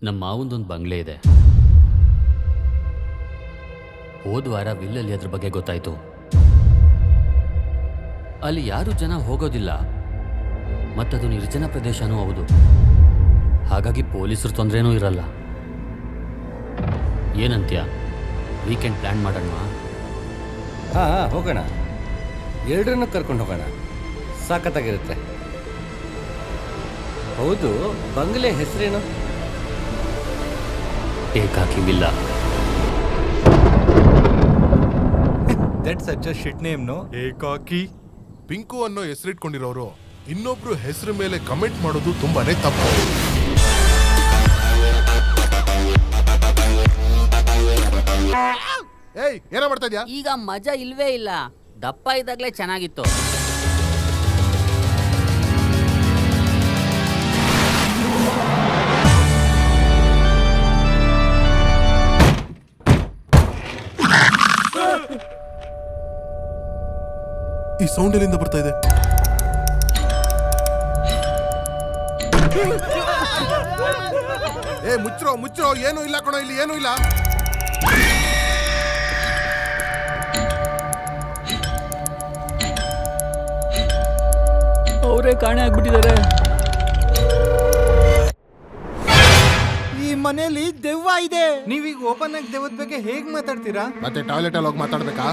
ನಮ್ಮ ಮಾವಂದೊಂದು ಬಂಗ್ಲೆ ಇದೆ. ಹೋದ ವಾರ ವಿಲ್ಲಲ್ಲಿ ಅದ್ರ ಬಗ್ಗೆ ಗೊತ್ತಾಯ್ತು. ಅಲ್ಲಿ ಯಾರು ಜನ ಹೋಗೋದಿಲ್ಲ, ಮತ್ತದು ನಿರ್ಜನ ಪ್ರದೇಶನೂ ಹೌದು. ಹಾಗಾಗಿ ಪೊಲೀಸರು ತೊಂದರೆನೂ ಇರಲ್ಲ. ಏನಂತ್ಯ, ವೀಕೆಂಡ್ ಪ್ಲ್ಯಾನ್ ಮಾಡೋಣ? ಹಾಂ ಹೋಗೋಣ, ಎರಡರನ್ನು ಕರ್ಕೊಂಡು ಹೋಗೋಣ, ಸಾಕತ್ತಾಗಿರುತ್ತೆ. ಹೌದು, ಬಂಗ್ಲೆ ಹೆಸರೇನು? Ekaki villa. That's such a shit name, no? Ekaki Pinku ಅನ್ನೋ ಹೆಸರಿಟ್ಕೊಂಡಿರೋರು ಇನ್ನೊಬ್ರು ಹೆಸರು ಮೇಲೆ ಕಮೆಂಟ್ ಮಾಡೋದು ತುಂಬಾನೇ ತಪ್ಪು. ಏಯ್, ಏನೋ ಮಾಡ್ತಾ ಇದ್ಯಾ? ಈಗ ಮಜಾ ಇಲ್ವೇ ಇಲ್ಲ. ದಪ್ಪ ಇದ್ದಾಗಲೇ ಚೆನ್ನಾಗಿತ್ತು. ಈ ಸೌಂಡ್ ಎಲ್ಲಿಂದ ಬರ್ತಾ ಇದೆ? ಏ ಮುಚ್ಚ್ರೋ ಮುಚ್ಚ್ರೋ, ಏನೂ ಇಲ್ಲ ಕಣೋ, ಇಲ್ಲಿ ಏನೂ ಇಲ್ಲ. ಅವರೇ ಕಾಣೆ ಆಗ್ಬಿಟ್ಟಿದ್ದಾರೆ. ಈ ಮನೆಯಲ್ಲಿ ದೆವ್ವ ಇದೆ. ನೀವೀಗ ಓಪನ್ ಆಗಿ ದೆವ್ವದ ಬಗ್ಗೆ ಹೇಗ್ ಮಾತಾಡ್ತೀರಾ? ಮತ್ತೆ ಟಾಯ್ಲೆಟ್ ಅಲ್ಲಿ ಹೋಗಿ ಮಾತಾಡ್ಬೇಕಾ?